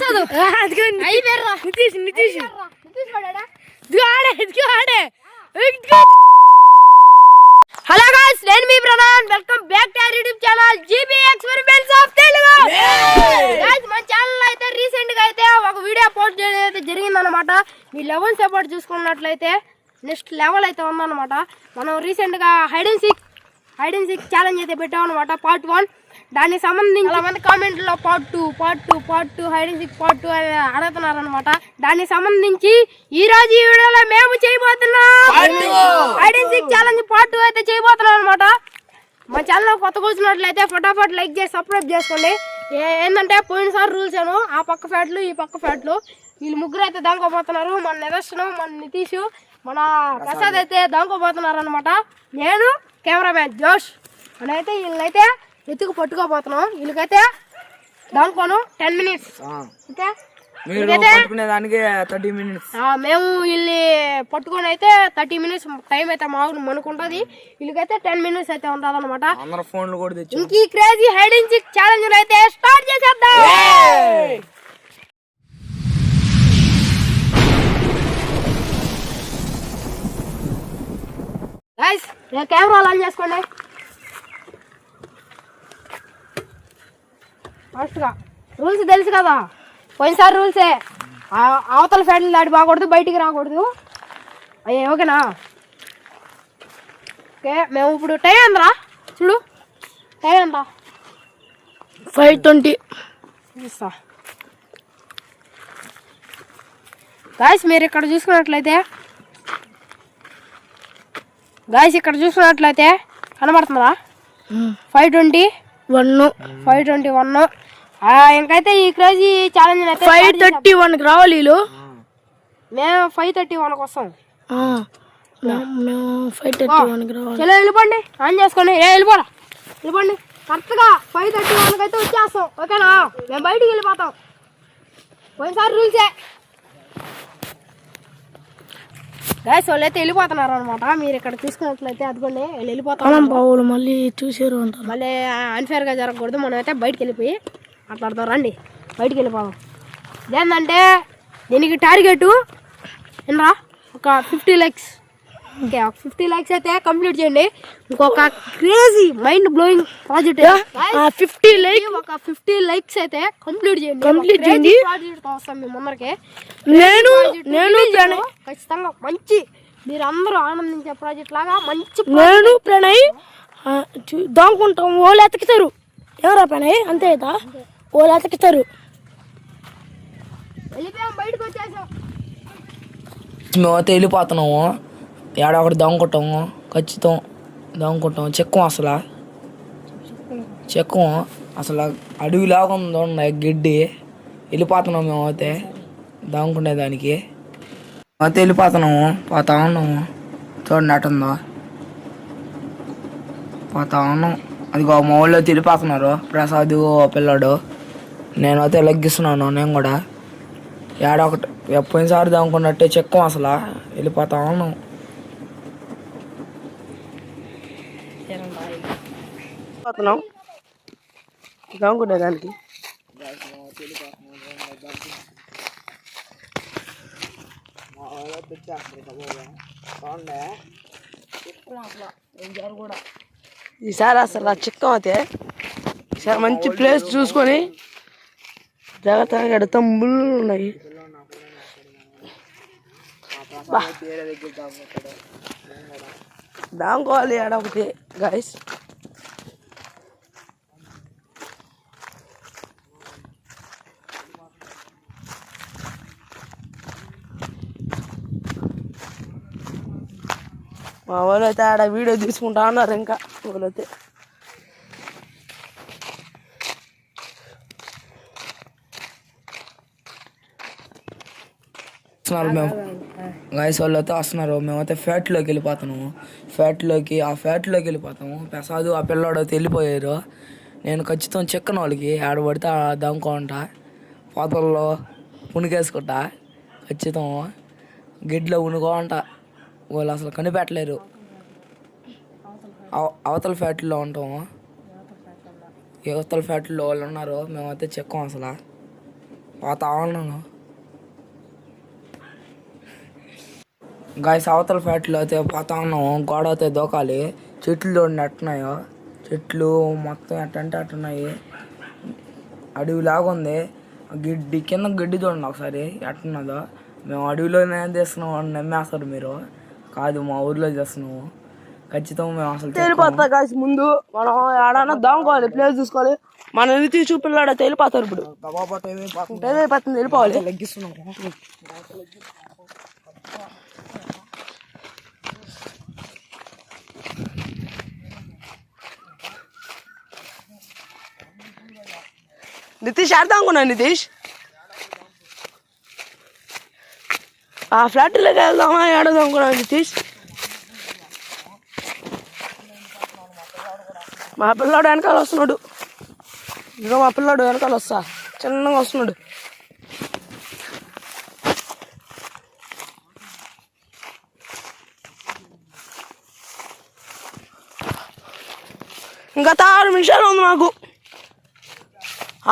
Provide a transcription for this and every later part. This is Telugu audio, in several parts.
హలో గాయ్స్, నేను మీ Pranan. Welcome back to our YouTube channel GB experiments of Telugu. Guys, మన ఛానల్ అయితే రీసెంట్ గా అయితే ఒక వీడియో పోస్ట్ చేయడం అయితే జరిగిందన్నమాట. మీ లెవెల్ సపోర్ట్ చూసుకున్నట్లయితే నెక్స్ట్ లెవెల్ అయితే ఉందన్నమాట. మనం రీసెంట్ గా హైడ్ అండ్ సీక్ ఛాలెంజ్ అయితే పెట్టాం అనమాట, పార్ట్ 1. దానికి సంబంధించి చాలా మంది కామెంట్లో part 2 hide and seek part 2 అని అడుగుతున్నారు అనమాట. దానికి సంబంధించి ఈ రోజు ఈ వీడియోలో మేము చేయబోతున్నాం hide and seek challenge part 2 అయితే చేయబోతున్నాం అనమాట. మా ఛానల్ కొత్తగా వచ్చినట్లయితే ఫటాఫట్ లైక్ చేసి సబ్స్క్రైబ్ చేసుకోండి. ఏంటంటే పోయినసారి రూల్స్ ఏను, ఆ పక్క ఫ్యాట్లు ఈ పక్క ఫ్యాట్లు వీళ్ళు ముగ్గురు అయితే దాంకోపోతున్నారు. మన నిదర్శనం, మన నితీష్, మన ప్రసాద్ అయితే దాంకోపోతున్నారు అనమాట. నేను కెమెరామ్యాన్ జోష్ అని అయితే వీళ్ళనైతే ఎత్తుకు పట్టుకోపోతున్నాం. వీళ్ళకైతే దానికోను 10 minutes. ఓకే, మేము వీళ్ళని పట్టుకొని అయితే 30 minutes టైం అయితే మనకుంటది. వీళ్ళకైతే 10 minutes అయితే ఉంటుంది అనమాట. ఇంక ఈ crazy hide and seek challenge అయితే స్టార్ట్ చేసేద్దాం. గైస్, కెమెరా ఆన్ చేసుకోండి. ఫస్ట్గా రూల్స్ తెలుసు కదా, పోయినసారి రూల్సే. అవతల ఫ్యాన్లు దాటి బాగకూడదు, బయటికి రాకూడదు. అయ్యే ఓకేనా? ఓకే, మేము ఇప్పుడు టైం ఎంతరా చూడు, టైం ఎంత? 5:20 ఇస్తా. గాయస్, మీరు ఇక్కడ చూసుకున్నట్లయితే కనబడుతుందా? 5:21. ఇంకైతే ఈ క్రేజీ ఛాలెంజ్ అయితే 5:31కి రావాలి వీళ్ళు. మేము 5:31కి వస్తాం. చలో వెళ్ళిపోండి, ఆన్ చేసుకోండి. వెళ్ళిపోండి కరెక్ట్గా 5:31కి అయితే వచ్చేస్తాం. ఓకేనా? మేము బయటికి వెళ్ళిపోతాం. పోయినసారి రూల్సే. గైస్, వాళ్ళు అయితే వెళ్ళిపోతున్నారు అనమాట. మీరు ఇక్కడ చూసుకున్నట్లయితే అదిగోండి వెళ్ళిపోతాం. మళ్ళీ చూసారు అంటారు, మళ్ళీ అన్ఫేర్గా జరగకూడదు. మనం అయితే బయటికి వెళ్ళిపోయి మాట్లాడతాం. రండి బయటికి వెళ్ళిపోదాం. ఏంటంటే దీనికి టార్గెట్ ఏంట్రా, ఒక 50 likes. ఓకే, ఒక 50 likes అయితే కంప్లీట్ చేయండి. ఇంకొక crazy mind blowing project 50 likes అయితే కంప్లీట్ చేయండి. ప్రాజెక్ట్ వస్తాం మేము ముందరికి. నేను ఖచ్చితంగా మంచి, మీరు అందరూ ఆనందించే ప్రాజెక్ట్ లాగా మంచి. నేను ప్రణయ్ దాంకుంటాం. వాళ్ళు ఎతకుతారు. ఎవరా ప్రణయ్? అంతే కదా, వాళ్ళు ఎతకుతారు. వెళ్ళిపోయాం, బయటకు వచ్చేసాం. మేమైతే వెళ్ళిపోతున్నాము. ఏడ ఒకటి దొంగకుంటాము, ఖచ్చితం దొంగకుంటాం. చెక్కం అసలు అడవిలాగా ఉంది గడ్డి. వెళ్ళిపోతున్నాము మేమైతే దొంగకుండేదానికి. మేమైతే వెళ్ళిపోతున్నాము, పోతా ఉన్నాము. చూడండి ఎట్టుందో, పోతా ఉన్నాం. అదిగో మా వాళ్ళు అయితే వెళ్ళిపోతున్నారు. ప్రసాద్ పిల్లాడు, నేనైతే లెగ్గిస్తున్నాను. నేను కూడా ఏడ ఒకటి పోయినసారి దొంగకున్నట్టే చెక్కం అసలు. వెళ్ళిపోతా ఉన్నాం. దానికి ఈసారి అసలు చిక్కం అయితే ఈసారి మంచి ప్లేస్ చూసుకొని జాగ్రత్తగా ఎడతాం. ముళ్ళు ఉన్నాయి. దాంకోవాలి ఆడ ఒకటి. గైస్, మా వాళ్ళు అయితే ఆడ వీడియో తీసుకుంటా ఉన్నారు. ఇంకా వాళ్ళైతే మేము గాయస్ వాళ్ళు అయితే వస్తున్నారు. మేమైతే ఫ్యాట్లోకి వెళ్ళిపోతున్నాము. ఆ ఫ్యాట్లోకి వెళ్ళిపోతాము. ప్రసాద్ ఆ పిల్లాడు అయితే వెళ్ళిపోయారు. నేను ఖచ్చితం చెక్కను వాళ్ళకి ఆడబడితే దమ్ముకుంటా, పోతల్లో పుణికేసుకుంటా. ఖచ్చితం గిడ్లో ఉనుకోంటా. వాళ్ళు అసలు కనిపెట్టలేరు. అవతల ఫ్యాక్టరీలో ఉంటాము. అవతల ఫ్యాక్టరీలో వాళ్ళు ఉన్నారు. మేమైతే చెక్కం అసలు. పోతా ఉన్నాను గాయస్. అవతల ఫ్యాక్టరీలో అయితే పోతా ఉన్నాము. గోడ అయితే దూకాలి. చెట్లు చూడండి ఎట్టున్నాయో. చెట్లు మొత్తం ఎట్టంటే అట్టున్నాయి. అడవిలాగా ఉంది. గడ్డి కింద గడ్డి చూడండి ఒకసారి ఎట్టున్నదో. మేము అడవిలోనే చేస్తున్నాం అని నమ్మేస్తారు మీరు. కాదు, మా ఊర్లో చేస్తున్నాము. ఖచ్చితంగా మేము అసలు తెలిపోతా కాసి ముందు మనం ఆడన్నా దాముకోవాలి, ప్లేస్ చూసుకోవాలి. మన నితి చూపిల్లాడ తెలిపోతారు. ఇప్పుడు అయిపోతుంది, వెళ్ళిపోవాలి. లగ్గిస్తున్నాము. నితీష్ ఆడదాం అనుకున్నా. నితీష్ ఆ ఫ్లాట్లోకి వెళ్దామా ఆడదాం అనుకున్నా. నితీష్ మా పిల్లాడు వెనకాల వస్తున్నాడు. ఇదిగో మా పిల్లాడు వెనకాల వస్తా చిన్నగా వస్తున్నాడు. ఇంకా 6 నిమిషాలు ఉంది మాకు.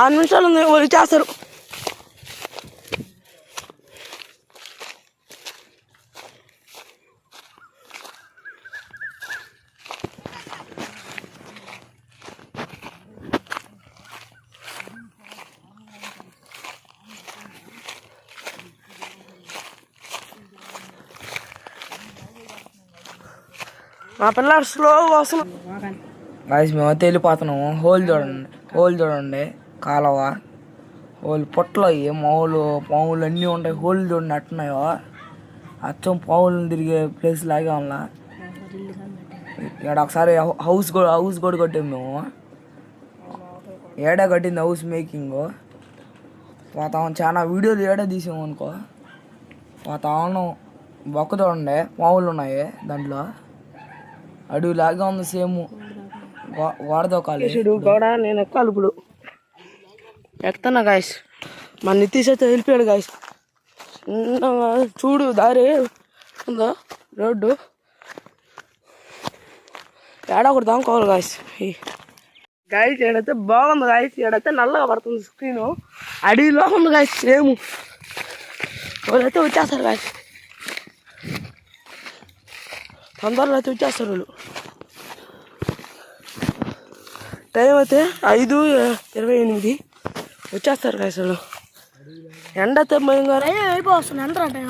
6 నిమిషాలు ఉంది, వాళ్ళు చేస్తారు. మా పిల్లలు స్లోగా వస్తున్నాం. గాయస్ మేమైతే వెళ్ళిపోతున్నాము. హోల్ చూడండి కాలువ. హోల్ పొట్టలు అయ్యి పాములు అన్నీ ఉంటాయి. హోల్ చూడండి అట్టున్నాయో. అచ్చం పాములు తిరిగే ప్లేస్ లాగే ఉన్నా. ఇక్కడ ఒకసారి హౌస్ కూడా కట్టాము మేము. ఏడా కట్టింది హౌస్ మేకింగ్. పోతాం చాలా వీడియోలు ఏడా తీసాము అనుకో. పోతా ఉన్నాం. బొక్క చూడండి పాములు ఉన్నాయి దాంట్లో. అడవిలాగా ఉంది సేమ్. వాడదోకాలి కూడా నేను ఎక్కాలి ఇప్పుడు. ఎక్కుతున్నా గాయస్. మా నితీష్ అయితే వెళ్ళిపోయాడు గాయస్. చూడు దారి ఉందో రోడ్డు. ఏడా ఒకటి దాముకోవాలి గాయస్. గాయస్ ఏడైతే బాగుంది గాయస్. ఏడైతే నల్లగా పడుతుంది స్క్రీన్. అడవిలో ఉంది గాయస్ సేమ్. వాళ్ళైతే వచ్చేస్తారు గాయస్. తొందరలో అయితే వచ్చేస్తారు వాళ్ళు. టైం అయితే 5:28 వచ్చేస్తారు గాయస్ వాళ్ళు. ఎండ అయితే భయంగా అయిపోతుంది. ఎంత టైం?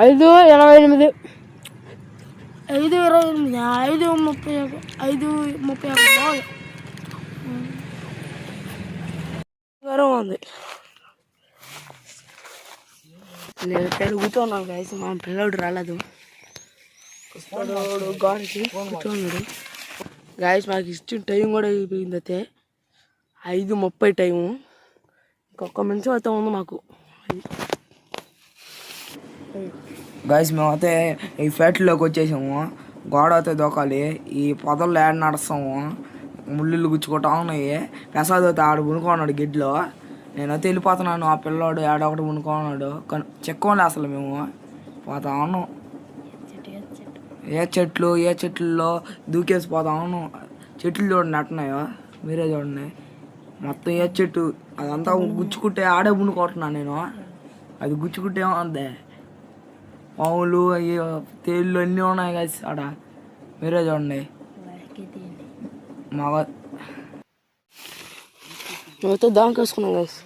5:28. 5:28. 5:30 ఉంది. నేను ఇక్కడ కూర్చోన్నాను గాయస్. మా పిల్లడు రాలేదు. గాడికి కూర్చోన్నాడు గాయస్. మాకు ఇచ్చిన టైం కూడా అయిపోయింది. అయితే 5:30 టైము. ఇంకొక నిమిషం అయితే ఉంది మాకు. గాయస్ మేమైతే ఈ ఫ్యాక్టరీలోకి వచ్చేసాము. గోడ అయితే దూకాలి. ఈ పొదల్లో ఏడ నడుస్తాము. ముళ్ళు గుచ్చుకుంటా ఉన్నాయి. ప్రసాద్ అయితే ఆడ ఉనుకున్నాడు గిడ్లో. నేనైతే వెళ్ళిపోతున్నాను. ఆ పిల్లోడు ఏడ ఒకటి ఉనుకున్నాడు. చెక్కోలే అసలు మేము. పోతా ఉన్నాం. ఏ చెట్లలో దూకేసి పోతా ఉన్నాం. చెట్లు చూడండి అట్టున్నాయో. మీరే చూడండి మొత్తం. ఏ చెట్టు అదంతా గుచ్చుకుంటే ఆడే ఉనుకుంటున్నాను నేను. అది గుచ్చుకుంటే ఉంది. పాములు అవి తేళ్ళు అన్నీ ఉన్నాయి కదా ఆడ. మీరే చూడండి. మగ మేమైతే దానికేసుకున్నాం గైస్.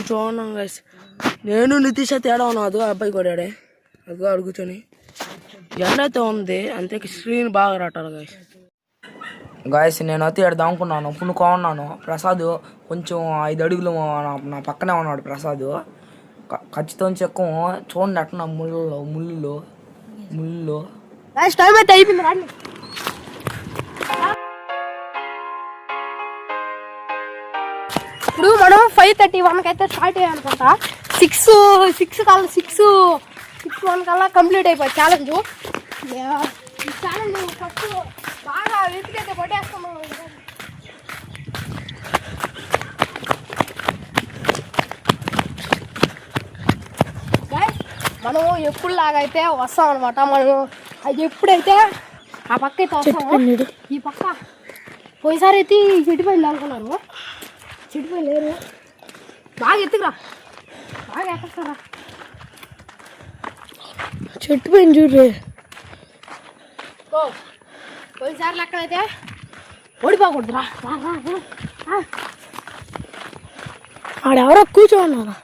చూడండి గైస్. నేను నితీష్ అయితే ఏడా ఉన్నాం. అదిగో అబ్బాయి కొడాడే. అదిగో అడుగుకొని ఎండ అయితే ఉంది. అంతే స్క్రీన్ బాగా రాటాలి గైస్. గాయస్ నేనైతే ఇక్కడ దాముకున్నాను. పునుకో ఉన్నాను. ప్రసాద్ కొంచెం 5 అడుగులు నా పక్కనే ఉన్నాడు ప్రసాద్. ఖచ్చితంగా చెక్కం. చూడండి అట్లా ముళ్ళు. టైం అయితే అయిపోయింది. రండి. ఇప్పుడు మనం 5:31 అయితే స్టార్ట్ అయ్యానుకుంటా. 6:1 కల్లా కంప్లీట్ అయిపోయి ఛాలెంజ్. ఈ ఛాలెంజ్ ఫస్ట్ బాగా వెతికైతే కొట్టేస్తాము. మనం ఎప్పుడు లాగైతే వస్తాం అనమాట. మనం అది ఎప్పుడైతే ఆ పక్క అయితే వస్తాము. ఈ పక్క పోయినసారి అయితే ఈ చెట్టు పైన అనుకున్నారు, చెట్టు పైన లేరు. బాగా ఎత్తుకురా, బాగా ఎక్కస్తారా చెట్టు పైన చూడ్రి. పోయినసారి లెక్కనైతే ఓడిపోకూడదురా. ఆడెవరో కూర్చోన్నారా.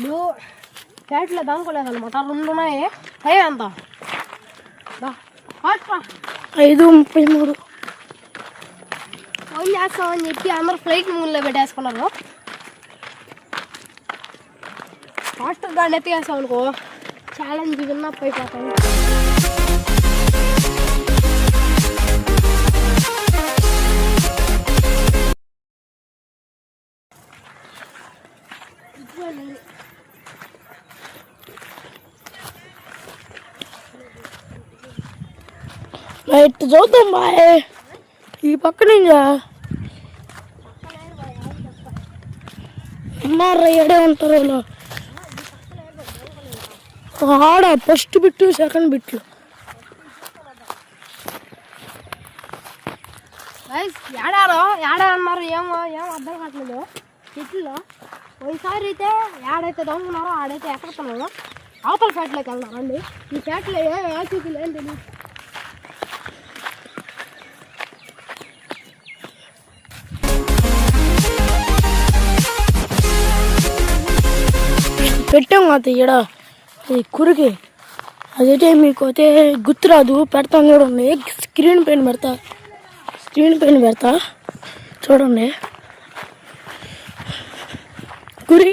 నువ్వు ఫ్యాట్లో దానుకోలేదన్నమాట. 2 ఉన్నాయి. టైం ఎంత? 5:33. ఫోన్ చేస్తామని చెప్పి అందరూ ఫ్లైట్ మూడ్లో పెట్టేసుకున్నారు. ఫాస్ట్గా దాన్ని ఎత్తికేస్తాం అనుకో, ఛాలెంజ్ విన్నప్ అయిపోతాయి. రైట్ చూద్దాం బాయ్. ఈ పక్క నుంచి అమ్మారా ఏడే ఉంటారు వాళ్ళు. ఆడ ఫస్ట్ బిట్టు సెకండ్ బిట్లు. ఏడారో ఏడా అన్నారు, ఏమో అర్థం కావట్లేదు. చెట్లు పోయినసారి అయితే ఏడైతే దొంగన్నారో ఆడైతే ఎక్కడుతున్నారో అవతల ఫ్యాట్లోకి వెళ్దామండి. ఈ ఫ్యాట్లో ఏ చూపులు ఏం తెలియదు. పెట్టాం కదా ఈడ ఈ కురికి, అదైతే మీకు అయితే గుర్తురాదు. పెడతాను చూడండి, స్క్రీన్ పైన పెడతా చూడండి. కురి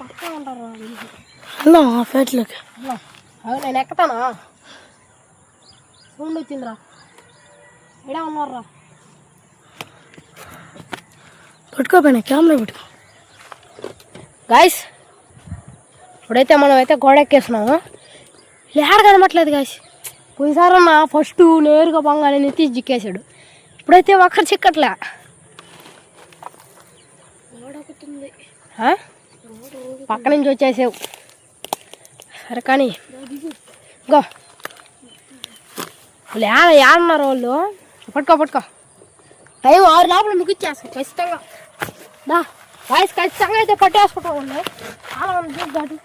పక్క ఉంటారు వెళ్దాం ఆ ఫ్యాట్లోకి. నేను ఎక్కుతానా? సౌండ్ వచ్చిందిరా, ఎడా ఉన్నారా? పట్టుకోపోయినా కెమెరా పెట్టుకో. గాయస్ ఇప్పుడైతే మనం అయితే గోడ ఎక్కేస్తున్నాము. లేడ కనబట్లేదు గాయస్. పోయినసారి అన్న ఫస్ట్ నేరుగా పొంగానే నెత్తి జిక్కేసాడు. ఇప్పుడైతే ఒక్కరు చిక్కట్లే. పక్క నుంచి వచ్చేసావు సరే, కానీ గో వాళ్ళు ఏడన్నారు వాళ్ళు. పట్టుకో టైం 6 లోపల ముగిచ్చేస్తాం ఖచ్చితంగా. వాయిస్ ఖచ్చితంగా అయితే పట్టేసుకుంటాం వాళ్ళు. చాలా మంది చూద్దాడు.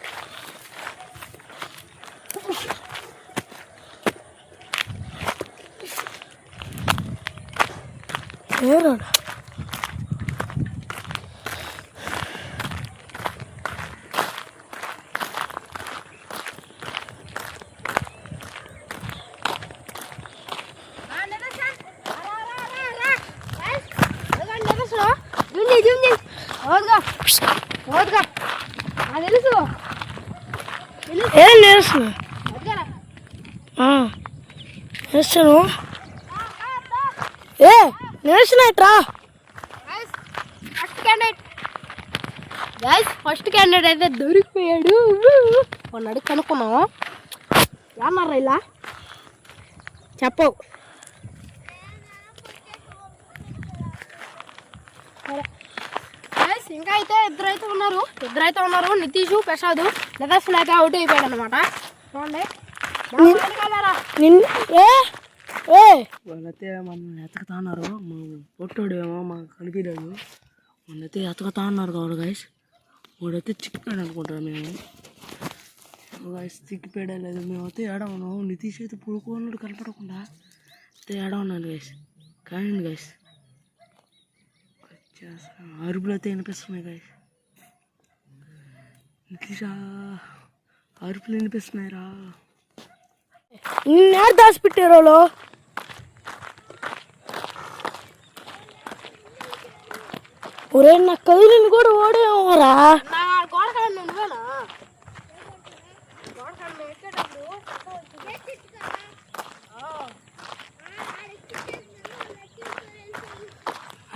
ఏరాడు ఏం నేర్చున్నా నేర్చాను. నేర్చినట్రా ఫస్ట్ క్యాండిడేట్ అయితే దొరికిపోయాడు. వాడిని అడిగి కనుక్కున్నాము. ఏమన్నారా ఇలా చెప్పవు. ఇంకా అయితే ఇద్దరైతే ఉన్నారు. నితీష్, ప్రసాద్. నితీష్ అయితే అవుట్ అయిపోయాడు అనమాట. చూడండి వాళ్ళైతే మమ్మల్ని ఎతకతా అన్నారు. మా పొట్టోడేమో మాకు కనిపించలేదు. వాళ్ళైతే ఎతకతా అన్నారు కావాలి గాయస్. వాడైతే చిక్కిపోయాడు అనుకుంటారు. మేము గాయస్ చిక్కిపోయా లేదు. మేమైతే ఏడా ఉన్నాము. నితీష్ అయితే పుడుకున్నాడు కనపడకుండా అయితే ఏడా ఉన్నాను గాయస్. కానీ గాయస్ అరుపులు అయితే వినిపిస్తున్నాయి గాయస్. నితీషా అరుపులు వినిపిస్తున్నాయిరా. నిన్నేడు దాచిపెట్టారు వాళ్ళు. ఒరే నా కదిలిని కూడా ఓడేమోరా.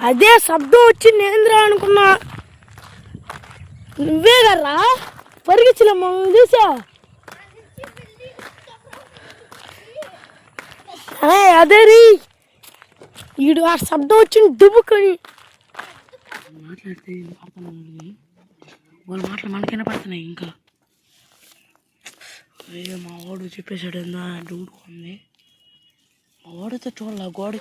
అదే శబ్దం వచ్చి నేంద్రా అనుకున్నా. నువ్వే కర్రా పరిగించలేమ్మా చూసా. అదే రీ ఈడు ఆ శబ్దం వచ్చింది దుబ్బుకొని మాట్లాడితే వాళ్ళ మాటలు మనకైనా పడుతున్నాయి. ఇంకా అయ్యో మా వాడు చెప్పేశాడు ఏందా డూడు ఉంది. మా వాడితో చూడాల గోడ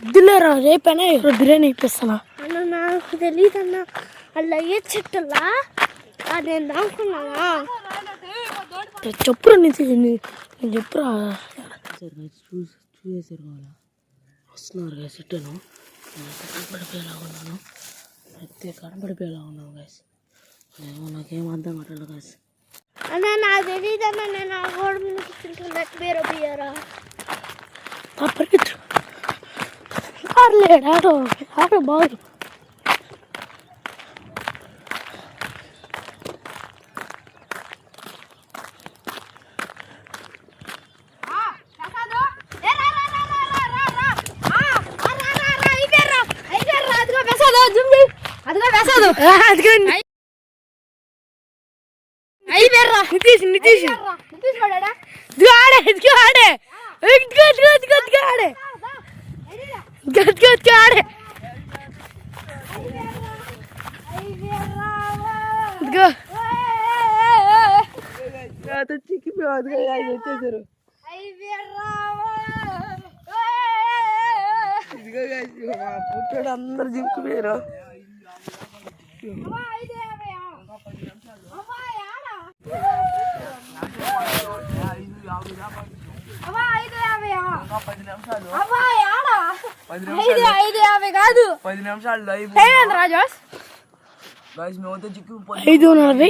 ఇద్దులేరా రేపనే బిర్యానీ ఇప్పిస్తానా. అన్న నాకు తెలియదు అన్న, అలా ఏ చెట్టులా నేను దాక్కున్నానా. చెప్పురా నేను చెప్పురా. చూసేసారు కావాలా వస్తున్నారు గైస్. ఇట్టను కనపడిపోయేలా ఉన్నాను, అయితే కనపడిపోయేలా ఉన్నాను గైస్. నాకేం అర్థం కావట్లేదు గైస్. అన్న నాకు తెలియదు అన్న, నేను ఆ గోడ మీద కూర్చుంటున్నట్టు బీర బియ్యరా పరిగెత్తు ఆడలేడు ఆడ బాగు. నితీష్ ఆడే ఆడే ఆడే గట్ ఆడే వచ్చేసారు. పుట్టాడు అందరు జింకిపోయారు. కాదు 10 నిమిషాలు రాజోస్ 5:40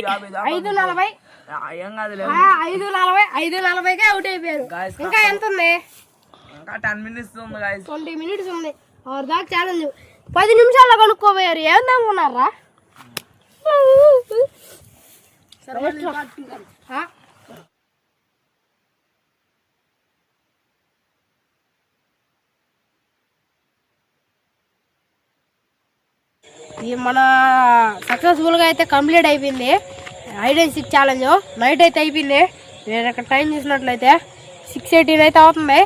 5:40కే అవుట్ అయిపోయారు. ఇంకా ఎంత ఉంది? ఇంకా 10 మినిట్స్ ఉంది గైస్. 20 మినిట్స్ ఉంది. ఆరు దాకా ఛాలెంజ్ 10 నిమిషాల్లో కనుక్కోపోయారు. ఏం అనుకున్నారా? ఇది మన సక్సెస్ఫుల్గా అయితే కంప్లీట్ అయిపోయింది. Hide and seek challenge night అయితే అయిపోయింది. నేను ఇక్కడ టైం చూసినట్లయితే 6:18 అయితే అవుతుంది.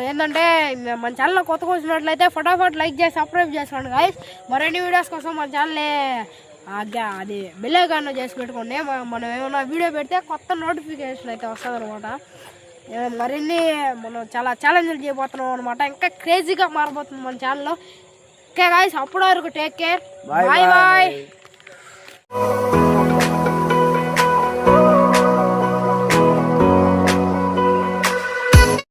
ఏంటంటే మన ఛానల్ కొత్తగా వచ్చినట్లయితే ఫటాఫట్ లైక్ చేసి సబ్స్క్రైబ్ చేసుకోండి గాయస్. మరిన్ని వీడియోస్ కోసం మన ఛానల్ని అది బెల్ ఐకాన్ చేసి పెట్టుకోండి. మనం ఏమైనా వీడియో పెడితే కొత్త నోటిఫికేషన్ అయితే వస్తుంది అనమాట. మరిన్ని మనం చాలా ఛాలెంజ్లు చేయబోతున్నాం అనమాట. ఇంకా క్రేజీగా మారబోతుంది మన ఛానల్లో. ఓకే గాయస్, అప్పటి వరకు టేక్ కేర్. Bye bye.